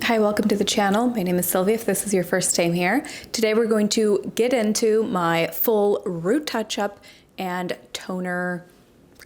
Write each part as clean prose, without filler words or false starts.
Hi, welcome to the channel. My name is Sylvia if this is your first time here. Today we're going to get into my full root touch-up and toner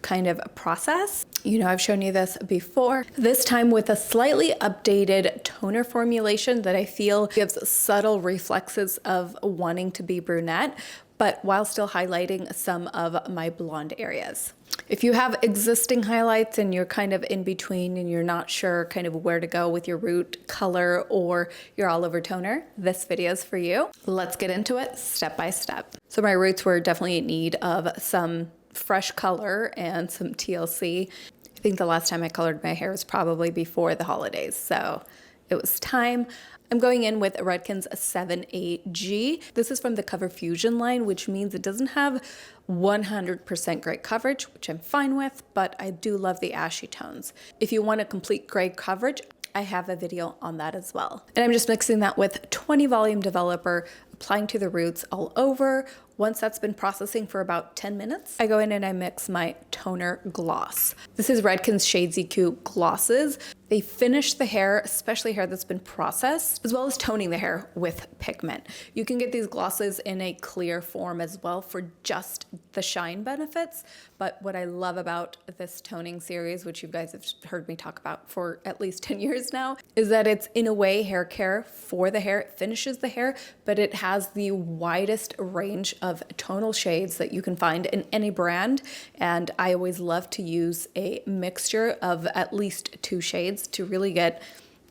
kind of process. You know, I've shown you this before, this time with a slightly updated toner formulation that I feel gives subtle reflexes of wanting to be brunette, but while still highlighting some of my blonde areas. If you have existing highlights and you're kind of in between and you're not sure kind of where to go with your root color or your all over toner, this video is for you. Let's get into it step by step. So my roots were definitely in need of some fresh color and some TLC. I think the last time I colored my hair was probably before the holidays, so it was time. I'm going in with Redken's 7AG. This is from the Cover Fusion line, which means it doesn't have 100% gray coverage, which I'm fine with, but I do love the ashy tones. If you want a complete gray coverage, I have a video on that as well. And I'm just mixing that with 20 volume developer, applying to the roots all over. Once that's been processing for about 10 minutes, I go in and I mix my toner gloss. This is Redken's Shades EQ glosses. They finish the hair, especially hair that's been processed, as well as toning the hair with pigment. You can get these glosses in a clear form as well for just the shine benefits. But what I love about this toning series, which you guys have heard me talk about for at least 10 years now, is that it's in a way hair care for the hair. It finishes the hair, but it has the widest range of tonal shades that you can find in any brand. And I always love to use a mixture of at least 2 shades to really get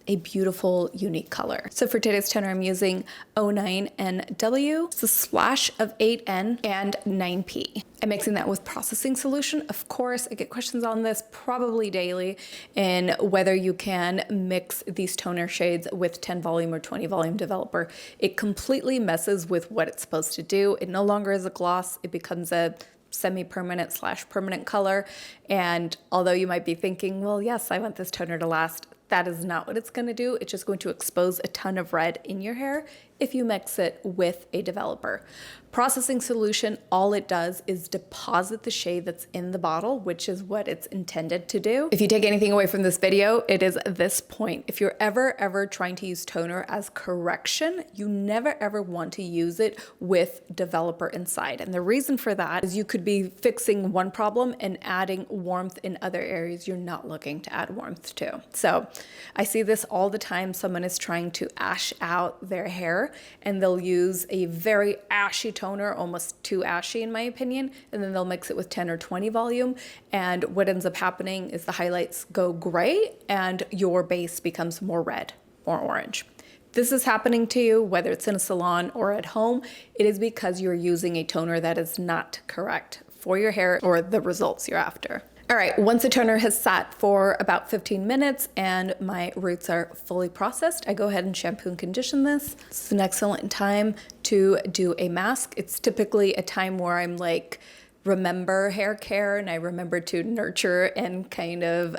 a beautiful, unique color. So for today's toner, I'm using 09NW. It's a splash of 8N and 9P. I'm mixing that with processing solution. Of course, I get questions on this probably daily in whether you can mix these toner shades with 10 volume or 20 volume developer. It completely messes with what it's supposed to do. It no longer is a gloss. It becomes a semi-permanent / permanent color. And although you might be thinking, well, yes, I want this toner to last, that is not what it's going to do. It's just going to expose a ton of red in your hair if you mix it with a developer. Processing solution, all it does is deposit the shade that's in the bottle, which is what it's intended to do. If you take anything away from this video, it is this point. If you're ever trying to use toner as correction, you never ever want to use it with developer inside. And the reason for that is you could be fixing one problem and adding warmth in other areas you're not looking to add warmth to. So I see this all the time. Someone is trying to ash out their hair and they'll use a very ashy toner, almost too ashy in my opinion, and then they'll mix it with 10 or 20 volume, and what ends up happening is the highlights go gray and your base becomes more red or orange. This is happening to you, whether it's in a salon or at home, it is because you're using a toner that is not correct for your hair or the results you're after. All right, once the toner has sat for about 15 minutes and my roots are fully processed, I go ahead and shampoo and condition this. It's an excellent time to do a mask. It's typically a time where I'm like, remember hair care, and I remember to nurture and kind of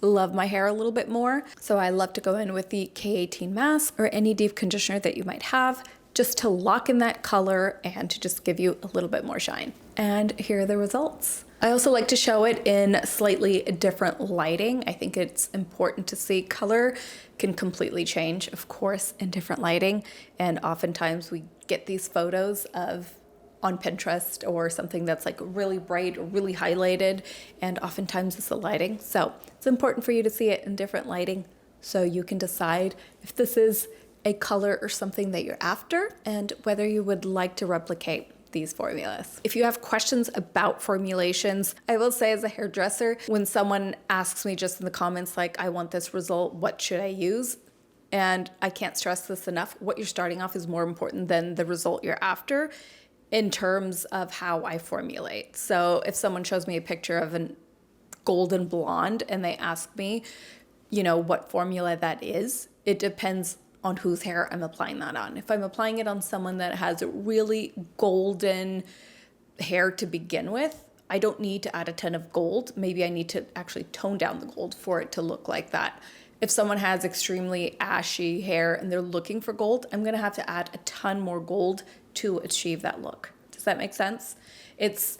love my hair a little bit more. So I love to go in with the K18 mask or any deep conditioner that you might have, just to lock in that color and to just give you a little bit more shine. And here are the results. I also like to show it in slightly different lighting. I think it's important to see color can completely change, of course, in different lighting. And oftentimes we get these photos of on Pinterest or something that's like really bright or really highlighted, and oftentimes it's the lighting. So it's important for you to see it in different lighting so you can decide if this is a color or something that you're after and whether you would like to replicate these formulas. If you have questions about formulations, I will say as a hairdresser, when someone asks me just in the comments, like, I want this result, what should I use? And I can't stress this enough, what you're starting off is more important than the result you're after in terms of how I formulate. So if someone shows me a picture of a golden blonde and they ask me, you know, what formula that is, it depends on whose hair I'm applying that on. If I'm applying it on someone that has really golden hair to begin with, I don't need to add a ton of gold. Maybe I need to actually tone down the gold for it to look like that. If someone has extremely ashy hair and they're looking for gold, I'm gonna have to add a ton more gold to achieve that look. Does that make sense? It's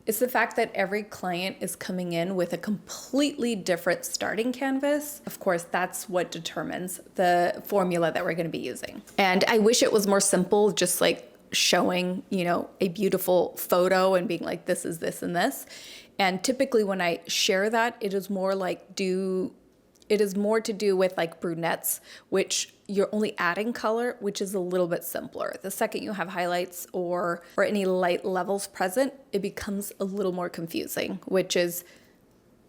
It's the fact that every client is coming in with a completely different starting canvas. Of course, that's what determines the formula that we're going to be using. And I wish it was more simple, just like showing, a beautiful photo and being like, this is this and this. And typically when I share that, it is more to do with like brunettes, which you're only adding color, which is a little bit simpler. The second you have highlights or any light levels present, it becomes a little more confusing, which is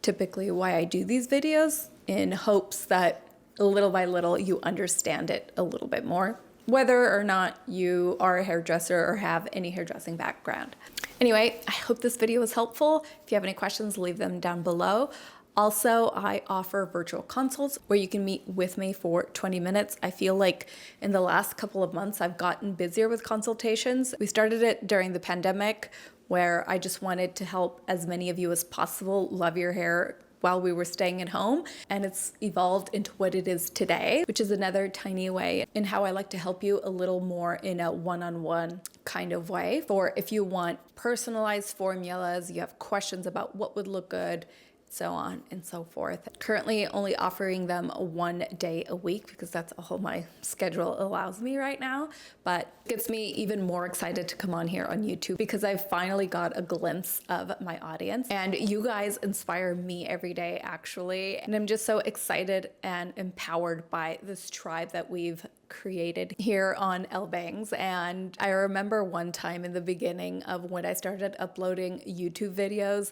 typically why I do these videos, in hopes that little by little you understand it a little bit more, whether or not you are a hairdresser or have any hairdressing background. Anyway, I hope this video was helpful. If you have any questions, leave them down below. Also, I offer virtual consults where you can meet with me for 20 minutes. I feel like in the last couple of months, I've gotten busier with consultations. We started it during the pandemic, where I just wanted to help as many of you as possible love your hair while we were staying at home. And it's evolved into what it is today, which is another tiny way in how I like to help you a little more in a one-on-one kind of way. For if you want personalized formulas, you have questions about what would look good, so on and so forth. Currently only offering them 1 day a week because that's all my schedule allows me right now, but it gets me even more excited to come on here on YouTube because I've finally got a glimpse of my audience, and you guys inspire me every day actually, and I'm just so excited and empowered by this tribe that we've created here on Ellebangs. And I remember one time in the beginning of when I started uploading YouTube videos,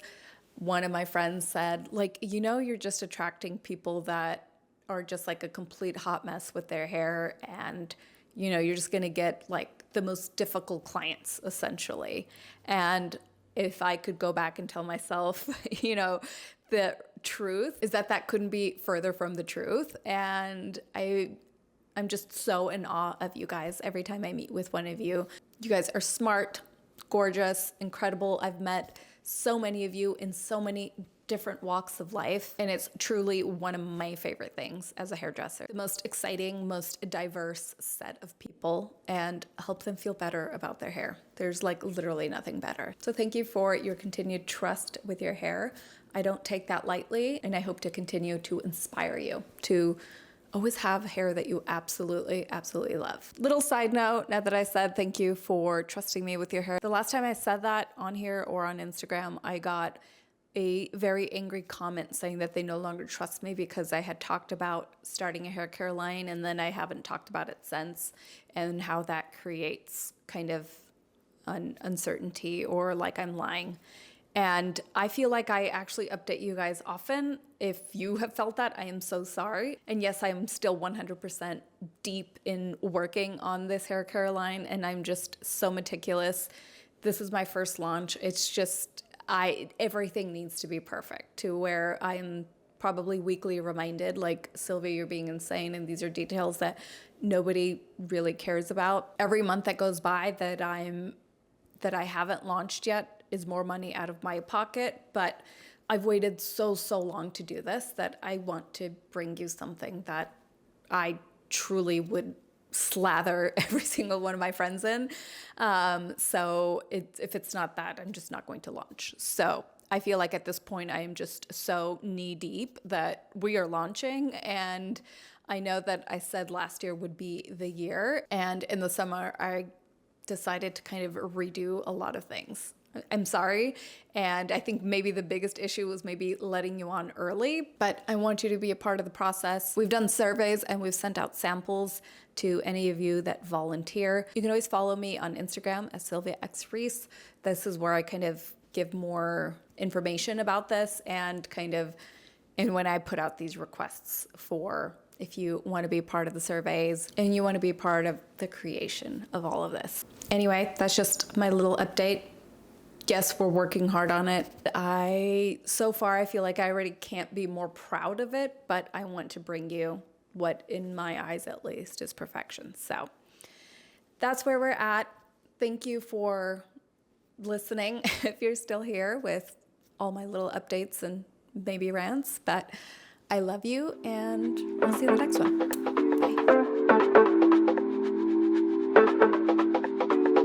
one of my friends said, you're just attracting people that are just like a complete hot mess with their hair, and you're just going to get like the most difficult clients essentially. And if I could go back and tell myself, the truth is that couldn't be further from the truth. And I'm just so in awe of you guys every time I meet with one of you. You guys are smart, gorgeous, incredible. I've met so many of you in so many different walks of life, and it's truly one of my favorite things as a hairdresser. The most exciting, most diverse set of people, and help them feel better about their hair. There's like literally nothing better. So thank you for your continued trust with your hair. I don't take that lightly, and I hope to continue to inspire you to always have hair that you absolutely, absolutely love. Little side note, now that I said thank you for trusting me with your hair, the last time I said that on here or on Instagram, I got a very angry comment saying that they no longer trust me because I had talked about starting a hair care line and then I haven't talked about it since, and how that creates kind of uncertainty or like I'm lying. And I feel like I actually update you guys often. If you have felt that, I am so sorry. And yes, I am still 100% deep in working on this hair care line, and I'm just so meticulous. This is my first launch. It's just, everything needs to be perfect to where I'm probably weekly reminded, like, Sylvia, you're being insane, and these are details that nobody really cares about. Every month that goes by that I haven't launched yet is more money out of my pocket, but I've waited so long to do this that I want to bring you something that I truly would slather every single one of my friends in. So if it's not that, I'm just not going to launch. So I feel like at this point I am just so knee deep that we are launching, and I know that I said last year would be the year, and in the summer I decided to kind of redo a lot of things. I'm sorry, and I think maybe the biggest issue was maybe letting you on early, but I want you to be a part of the process. We've done surveys and we've sent out samples to any of you that volunteer. You can always follow me on Instagram at Sylvia X Reese. This is where I kind of give more information about this and when I put out these requests for if you want to be part of the surveys and you want to be part of the creation of all of this. Anyway, that's just my little update. Yes, we're working hard on it. So far, I feel like I already can't be more proud of it, but I want to bring you what, in my eyes at least, is perfection. So that's where we're at. Thank you for listening if you're still here with all my little updates and maybe rants, but I love you, and I'll see you in the next one. Bye.